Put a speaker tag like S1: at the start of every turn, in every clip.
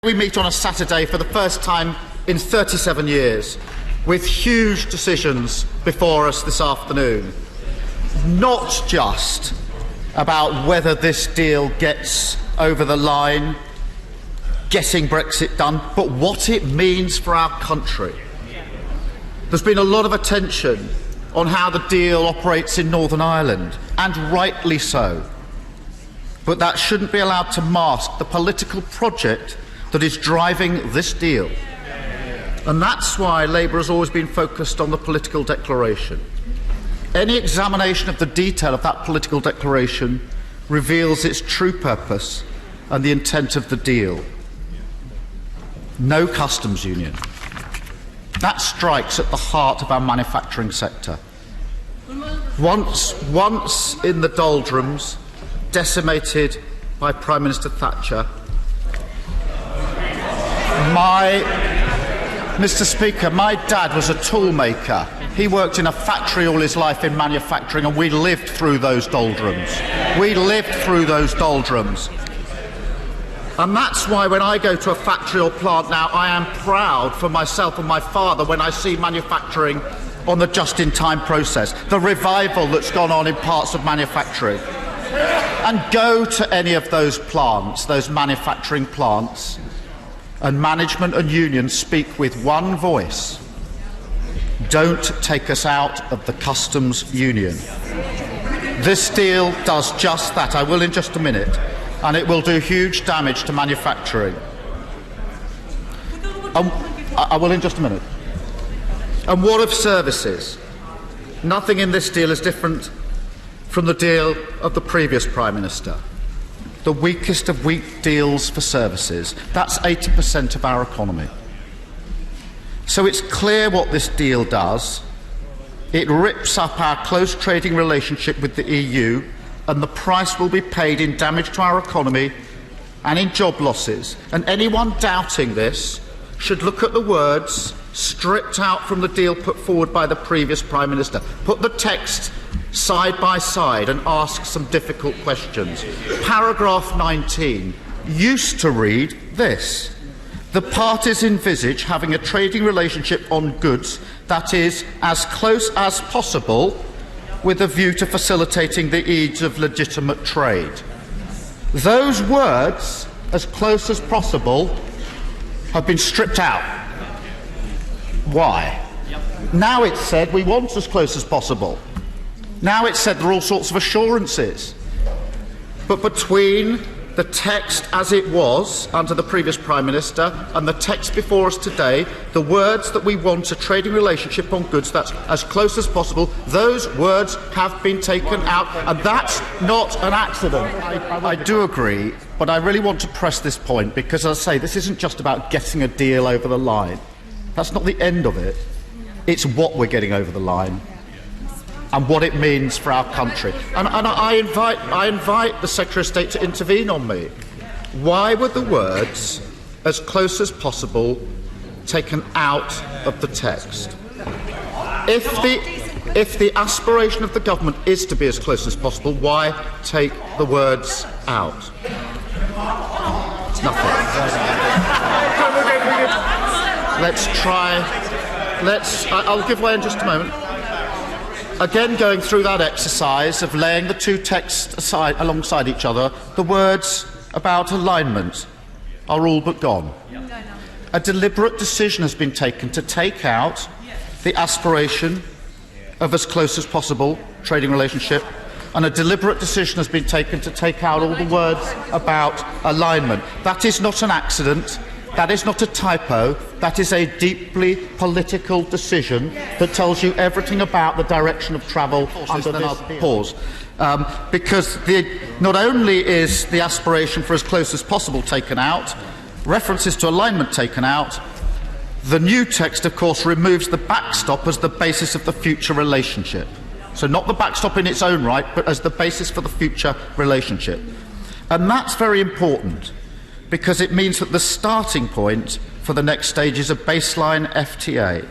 S1: We meet on a Saturday for the first time in 37 years, with huge decisions before us this afternoon. Not just about whether this deal gets over the line, getting Brexit done, but what it means for our country. There's been a lot of attention on how the deal operates in Northern Ireland, and rightly so. But that shouldn't be allowed to mask the political project that is driving this deal. And that's why Labour has always been focused on the political declaration. Any examination of the detail of that political declaration reveals its true purpose and the intent of the deal. No customs union. That strikes at the heart of our manufacturing sector. Once in the doldrums, decimated by Prime Minister Thatcher, Mr. Speaker, my dad was a tool maker. He worked in a factory all his life in manufacturing, and we lived through those doldrums. We lived through those doldrums. And that's why when I go to a factory or plant now, I am proud for myself and my father when I see manufacturing on the just-in-time process, the revival that's gone on in parts of manufacturing. And go to any of those plants, those manufacturing plants, and management and unions speak with one voice. Don't take us out of the customs union. This deal does just that. I will in just a minute. And it will do huge damage to manufacturing. I will in just a minute. And what of services? Nothing in this deal is different from the deal of the previous Prime Minister. The weakest of weak deals for services. That's 80% of our economy. So it's clear what this deal does. It rips up our close trading relationship with the EU, and the price will be paid in damage to our economy and in job losses. And anyone doubting this should look at the words stripped out from the deal put forward by the previous Prime Minister. Put the text side by side and ask some difficult questions. Paragraph 19 used to read this: the parties envisage having a trading relationship on goods that is as close as possible with a view to facilitating the ease of legitimate trade. Those words, as close as possible, have been stripped out. Why? Now it's said we want as close as possible. Now it's said there are all sorts of assurances. But between the text as it was under the previous Prime Minister and the text before us today, the words that we want a trading relationship on goods that's as close as possible, those words have been taken out, and that's not an accident. I do agree, but I really want to press this point because, as I say, this isn't just about getting a deal over the line. That's not the end of it. It's what we're getting over the line and what it means for our country. And I invite the Secretary of State to intervene on me. Why were the words "as close as possible" taken out of the text? If the aspiration of the government is to be as close as possible, why take the words out? Nothing. I'll give way in just a moment. Again, going through that exercise of laying the two texts aside alongside each other, the words about alignment are all but gone. A deliberate decision has been taken to take out the aspiration of as close as possible trading relationship, and a deliberate decision has been taken to take out all the words about alignment. That is not an accident. That is not a typo. That is a deeply political decision that tells you everything about the direction of travel under this pause. Because not only is the aspiration for as close as possible taken out, references to alignment taken out, the new text, of course, removes the backstop as the basis of the future relationship. So not the backstop in its own right, but as the basis for the future relationship. And that's very important, because it means that the starting point for the next stage is a baseline FTA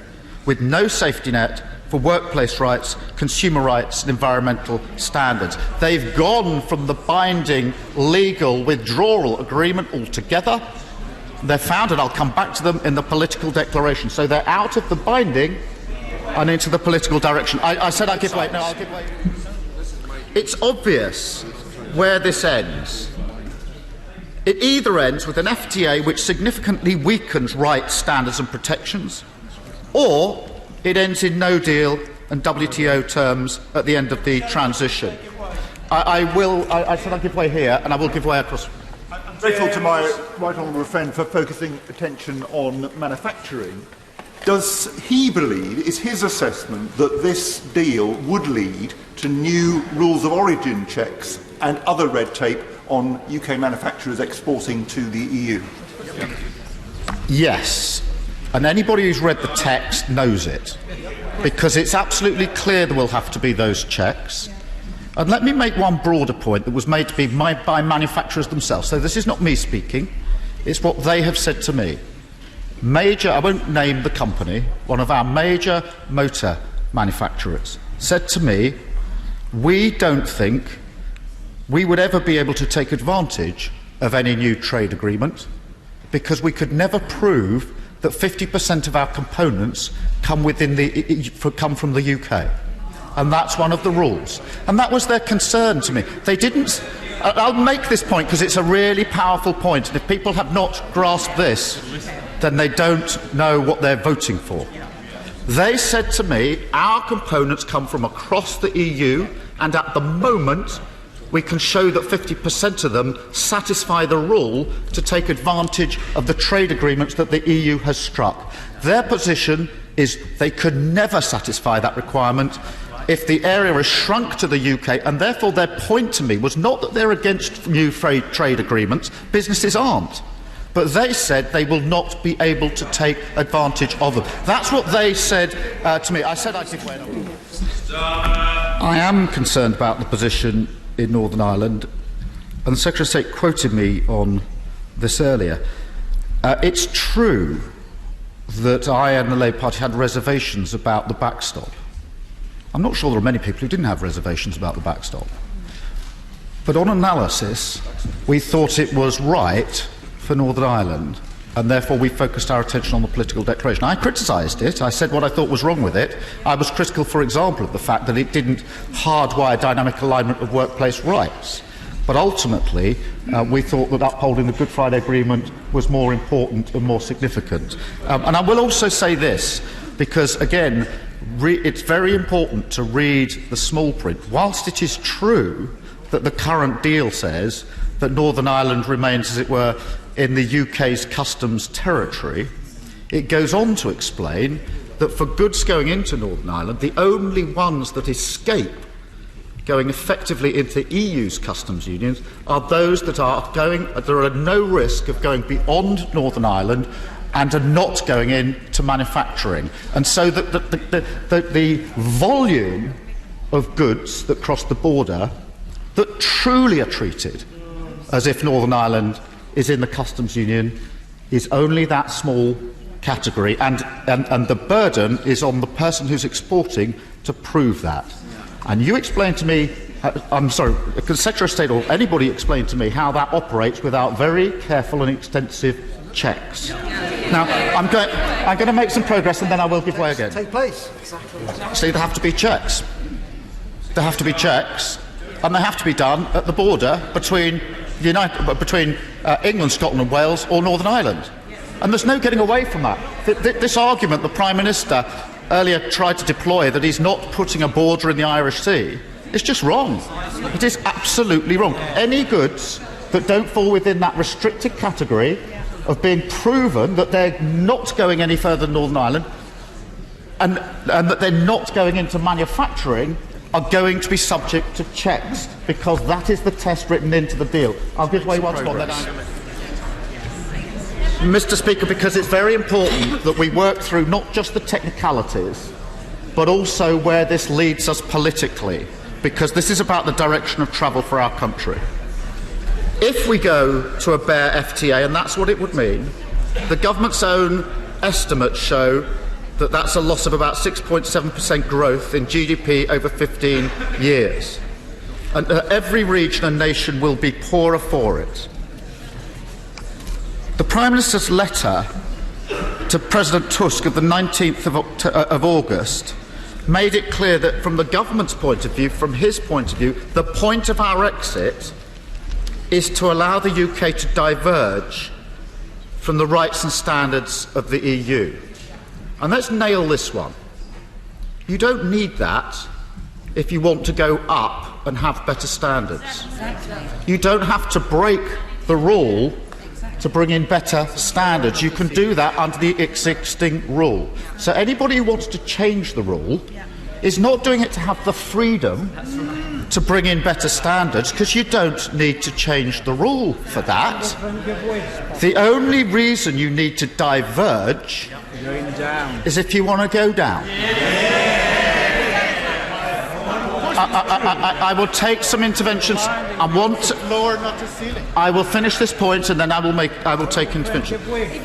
S1: with no safety net for workplace rights, consumer rights and environmental standards. They've gone from the binding legal withdrawal agreement altogether They're found, and I'll come back to them, in the political declaration. So they're out of the binding and into the political direction. I said I'd give way. No, I'll give way. It's obvious where this ends. It either ends with an FTA which significantly weakens rights, standards and protections, or it ends in no deal and WTO terms at the end of the transition. I said I'll give way here, and I will give way across.
S2: I'm grateful to my right honourable friend for focusing attention on manufacturing. Does he believe, is his assessment, that this deal would lead to new rules of origin checks and other red tape on UK manufacturers exporting to the EU?
S1: Yes, and anybody who's read the text knows it, because it's absolutely clear there will have to be those checks. And let me make one broader point that was made to be by manufacturers themselves. So this is not me speaking, it's what they have said to me. I won't name the company, one of our major motor manufacturers said to me, we don't think we would ever be able to take advantage of any new trade agreement because we could never prove that 50% of our components come from the UK. And that's one of the rules. And that was their concern to me. They didn't. I'll make this point because it's a really powerful point. And if people have not grasped this, then they don't know what they're voting for. They said to me, our components come from across the EU, and at the moment, we can show that 50% of them satisfy the rule to take advantage of the trade agreements that the EU has struck. Their position is they could never satisfy that requirement if the area is shrunk to the UK, and therefore their point to me was not that they're against new trade agreements. Businesses aren't. But they said they will not be able to take advantage of them. That's what they said to me. I said I'd give way. I am concerned about the position in Northern Ireland, and the Secretary of State quoted me on this earlier. It's true that I and the Labour Party had reservations about the backstop. I'm not sure there are many people who didn't have reservations about the backstop. But on analysis, we thought it was right for Northern Ireland, and therefore we focused our attention on the political declaration. I criticised it. I said what I thought was wrong with it. I was critical, for example, of the fact that it didn't hardwire dynamic alignment of workplace rights. But ultimately, we thought that upholding the Good Friday Agreement was more important and more significant. And I will also say this, because, again, it's very important to read the small print. Whilst it is true that the current deal says that Northern Ireland remains, as it were, in the UK's customs territory, it goes on to explain that for goods going into Northern Ireland, the only ones that escape going effectively into the EU's customs unions are those that there are no risk of going beyond Northern Ireland and are not going into manufacturing. And so the volume of goods that cross the border that truly are treated as if Northern Ireland is in the customs union is only that small category, and the burden is on the person who's exporting to prove that. And you explained to me, I'm sorry, the Secretary of State or anybody explained to me how that operates without very careful and extensive checks. Now, I'm going to make some progress and then I will give way again.
S2: Take place.
S1: See, there have to be checks. There have to be checks, and they have to be done at the border between England, Scotland and Wales or Northern Ireland. And there's no getting away from that. This argument the Prime Minister earlier tried to deploy, that he's not putting a border in the Irish Sea, is just wrong. It is absolutely wrong. Any goods that don't fall within that restricted category of being proven that they're not going any further than Northern Ireland and that they're not going into manufacturing are going to be subject to checks, because that is the test written into the deal. I'll give way once more. Mr. Speaker, because it's very important that we work through not just the technicalities, but also where this leads us politically, because this is about the direction of travel for our country. If we go to a bare FTA, and that's what it would mean, the government's own estimates show that that's a loss of about 6.7% growth in GDP over 15 years. And every region and nation will be poorer for it. The Prime Minister's letter to President Tusk of the 19th of August made it clear that from the government's point of view, from his point of view, the point of our exit is to allow the UK to diverge from the rights and standards of the EU. And let's nail this one. You don't need that if you want to go up and have better standards. You don't have to break the rule to bring in better standards. You can do that under the existing rule. So anybody who wants to change the rule is not doing it to have the freedom to bring in better standards, because you don't need to change the rule for that. The only reason you need to diverge is if you want to go down. I will take some interventions. I will finish this point, and then I will take intervention.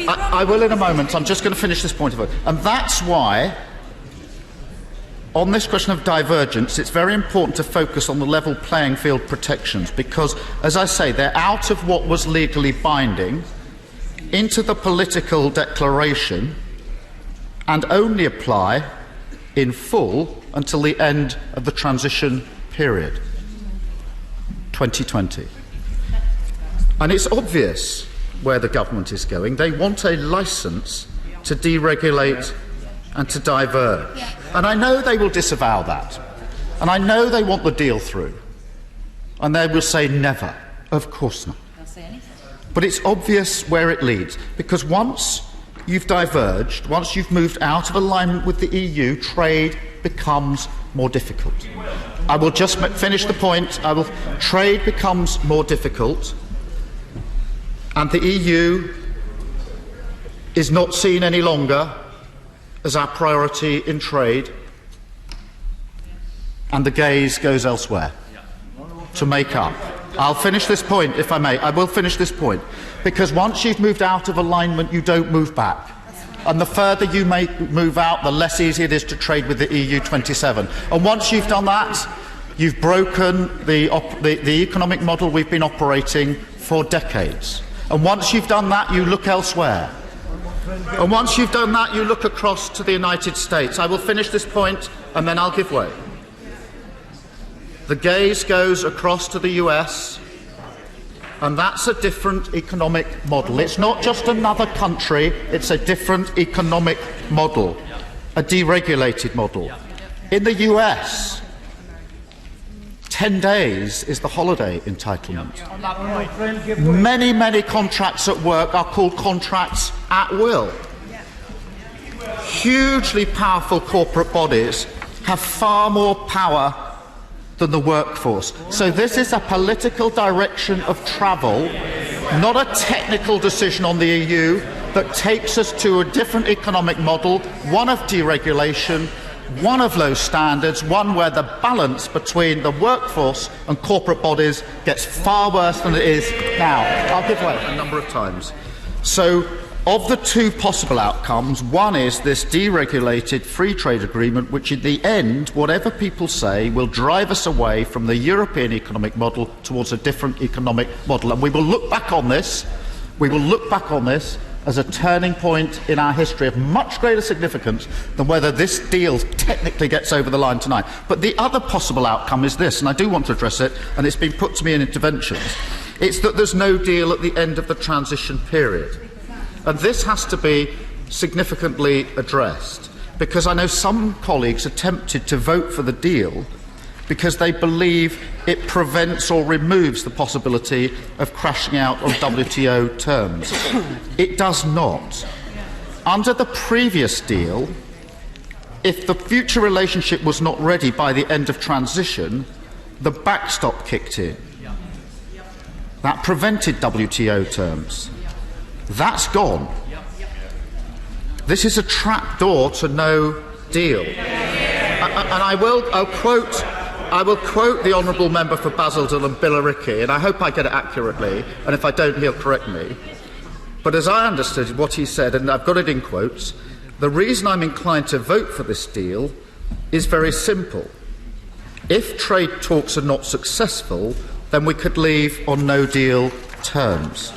S1: I will in a moment. I'm just going to finish this point of it, and that's why, on this question of divergence, it's very important to focus on the level playing field protections, because, as I say, they're out of what was legally binding into the political declaration and only apply in full until the end of the transition period, 2020. And it's obvious where the government is going. They want a licence to deregulate and to diverge. And I know they will disavow that. And I know they want the deal through. And they will say never. Of course not.
S3: They'll say anything.
S1: But it's obvious where it leads. Because once you've diverged, once you've moved out of alignment with the EU, trade becomes more difficult. I will just finish the point. Trade becomes more difficult. And the EU is not seen any longer as our priority in trade, and the gaze goes elsewhere to make up. I'll finish this point, if I may. I will finish this point, because once you've moved out of alignment, you don't move back. And the further you move out, the less easy it is to trade with the EU 27. And once you've done that, you've broken the economic model we've been operating for decades. And once you've done that, you look elsewhere. And once you've done that, you look across to the United States. I will finish this point, and then I'll give way. The gaze goes across to the US, and that's a different economic model. It's not just another country, it's a different economic model, a deregulated model. In the US, 10 days is the holiday entitlement. Many, many contracts at work are called contracts at will. Hugely powerful corporate bodies have far more power than the workforce. So this is a political direction of travel, not a technical decision on the EU, that takes us to a different economic model, one of deregulation, one of low standards, one where the balance between the workforce and corporate bodies gets far worse than it is now. I'll give way a number of times. So, of the two possible outcomes, one is this deregulated free trade agreement, which in the end, whatever people say, will drive us away from the European economic model towards a different economic model. And we will look back on this, as a turning point in our history of much greater significance than whether this deal technically gets over the line tonight. But the other possible outcome is this, and I do want to address it, and it's been put to me in interventions. It's that there's no deal at the end of the transition period. And this has to be significantly addressed, because I know some colleagues are tempted to vote for the deal because they believe it prevents or removes the possibility of crashing out on WTO terms. It does not. Under the previous deal, if the future relationship was not ready by the end of transition, the backstop kicked in. That prevented WTO terms. That's gone. This is a trapdoor to no deal. And I will quote the Honourable Member for Basildon and Billericay, and I hope I get it accurately, and if I don't, he'll correct me. But as I understood what he said, and I've got it in quotes, the reason I'm inclined to vote for this deal is very simple. If trade talks are not successful, then we could leave on no-deal terms.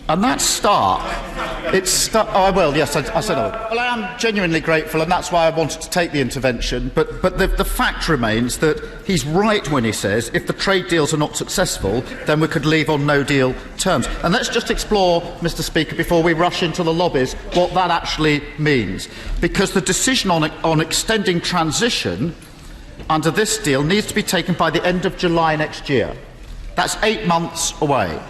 S1: And that's stark. Oh, I will, yes, I said I will. Well, I am genuinely grateful, and that's why I wanted to take the intervention. But the fact remains that he's right when he says if the trade deals are not successful, then we could leave on no-deal terms. And let's just explore, Mr. Speaker, before we rush into the lobbies, what that actually means. Because the decision on extending transition under this deal needs to be taken by the end of July next year. That's 8 months away.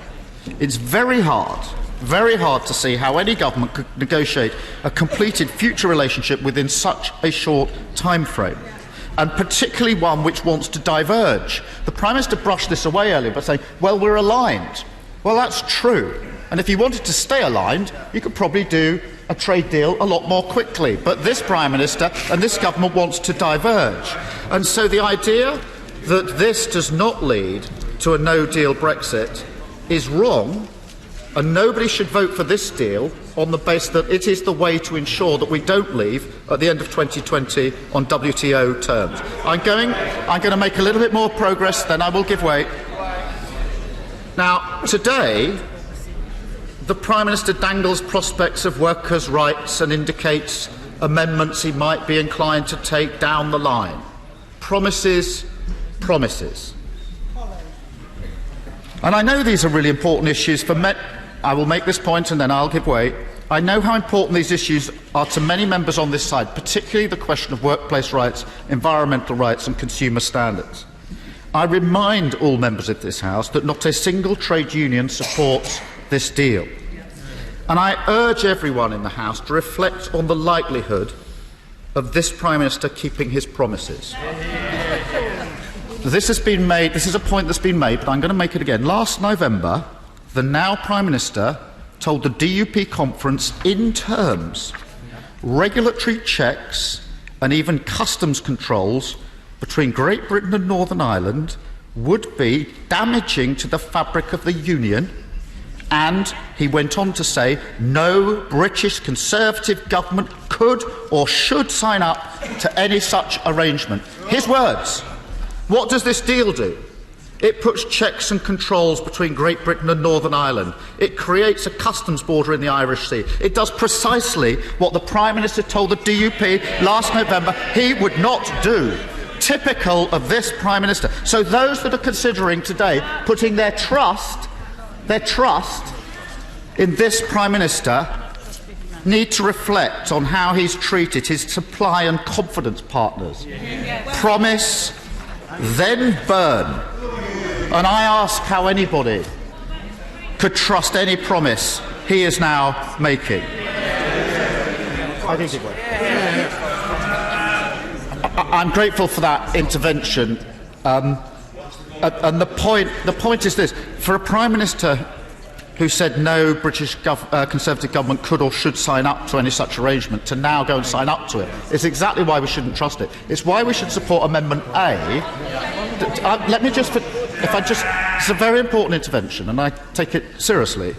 S1: It's very hard to see how any government could negotiate a completed future relationship within such a short time frame, and particularly one which wants to diverge. The Prime Minister brushed this away earlier by saying, well, we're aligned. Well, that's true. And if you wanted to stay aligned, you could probably do a trade deal a lot more quickly. But this Prime Minister and this government wants to diverge. And so the idea that this does not lead to a no-deal Brexit is wrong, and nobody should vote for this deal on the basis that it is the way to ensure that we don't leave at the end of 2020 on WTO terms. I'm going to make a little bit more progress, then I will give way. Now, today, the Prime Minister dangles prospects of workers' rights and indicates amendments he might be inclined to take down the line. Promises, promises. And I know these are really important issues for I will make this point and then I'll give way. I know how important these issues are to many members on this side, particularly the question of workplace rights, environmental rights and consumer standards. I remind all members of this House that not a single trade union supports this deal. And I urge everyone in the House to reflect on the likelihood of this Prime Minister keeping his promises. This is a point that's been made, but I'm going to make it again. Last November, the now Prime Minister told the DUP conference in terms regulatory checks and even customs controls between Great Britain and Northern Ireland would be damaging to the fabric of the Union, and he went on to say no British Conservative government could or should sign up to any such arrangement. His words. What does this deal do? It puts checks and controls between Great Britain and Northern Ireland. It creates a customs border in the Irish Sea. It does precisely what the Prime Minister told the DUP last November he would not do. Typical of this Prime Minister. So those that are considering today putting their trust in this Prime Minister need to reflect on how he's treated his supply and confidence partners. Promise, then burn. And I ask how anybody could trust any promise he is now making. I'm grateful for that intervention. And the point is this. For a Prime Minister who said no British Conservative government could or should sign up to any such arrangement to now go and sign up to it, it's exactly why we shouldn't trust it. It's why we should support Amendment A. It's a very important intervention, and I take it seriously.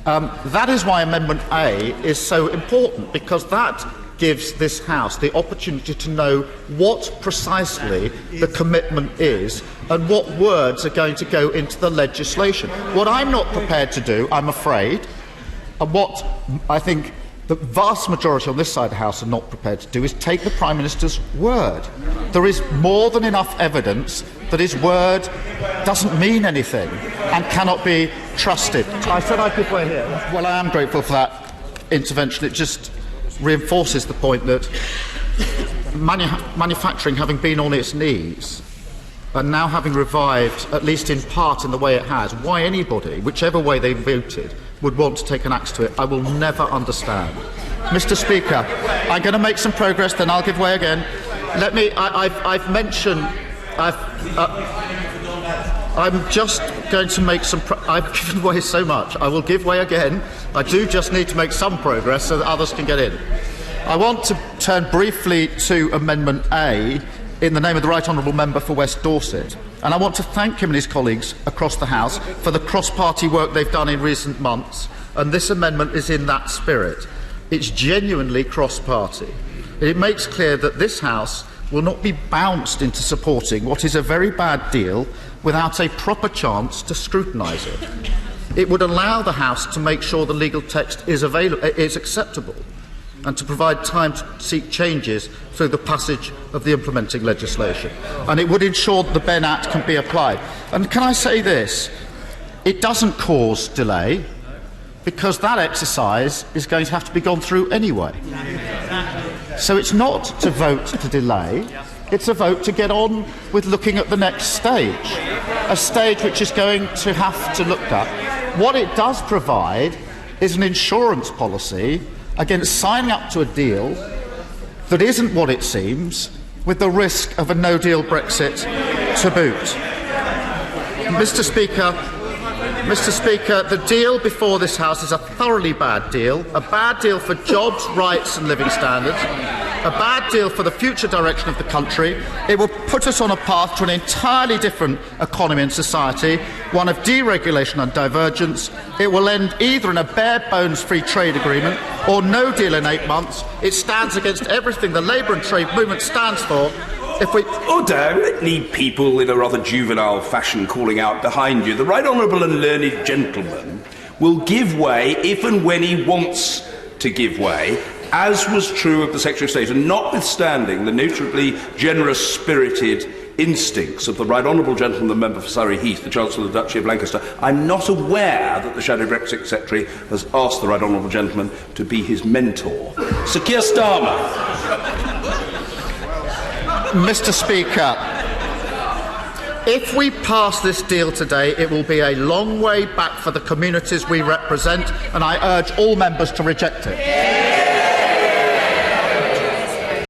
S1: That is why Amendment A is so important, because that gives this House the opportunity to know what precisely the commitment is and what words are going to go into the legislation. What I'm not prepared to do, I'm afraid, and what I think the vast majority on this side of the House are not prepared to do, is take the Prime Minister's word. There is more than enough evidence that his word doesn't mean anything and cannot be trusted. I said I'd give way here. Well, I am grateful for that intervention. It just reinforces the point that manufacturing, having been on its knees and now having revived, at least in part in the way it has, why anybody, whichever way they voted, would want to take an axe to it, I will never understand. Mr. Speaker, I'm going to make some progress, then I'll give way again. I'm just going to make some... I've given way so much. I will give way again. I do just need to make some progress so that others can get in. I want to turn briefly to Amendment A in the name of the Right Honourable Member for West Dorset. And I want to thank him and his colleagues across the House for the cross-party work they've done in recent months. And this amendment is in that spirit. It's genuinely cross-party. It makes clear that this House will not be bounced into supporting what is a very bad deal without a proper chance to scrutinise it. It would allow the House to make sure the legal text is acceptable, and to provide time to seek changes through the passage of the implementing legislation. And it would ensure that the Benn Act can be applied. And can I say this? It doesn't cause delay, because that exercise is going to have to be gone through anyway. So it's not to vote to delay, it's a vote to get on with looking at the next stage, a stage which is going to have to look at. What it does provide is an insurance policy against signing up to a deal that isn't what it seems, with the risk of a no-deal Brexit to boot. Mr. Speaker, the deal before this House is a thoroughly bad deal for jobs, rights and living standards, a bad deal for the future direction of the country. It will put us on a path to an entirely different economy and society, one of deregulation and divergence. It will end either in a bare-bones free trade agreement or no deal in 8 months. It stands against everything the labour and trade movement stands for.
S3: Order, we don't need people in a rather juvenile fashion calling out behind you. The Right Honourable and Learned Gentleman will give way if and when he wants to give way, as was true of the Secretary of State, and notwithstanding the notably generous-spirited instincts of the Right Honourable Gentleman, the Member for Surrey Heath, the Chancellor of the Duchy of Lancaster, I'm not aware that the Shadow Brexit Secretary has asked the Right Honourable Gentleman to be his mentor. Sir Keir Starmer.
S1: Mr. Speaker, if we pass this deal today, it will be a long way back for the communities we represent, and I urge all members to reject it.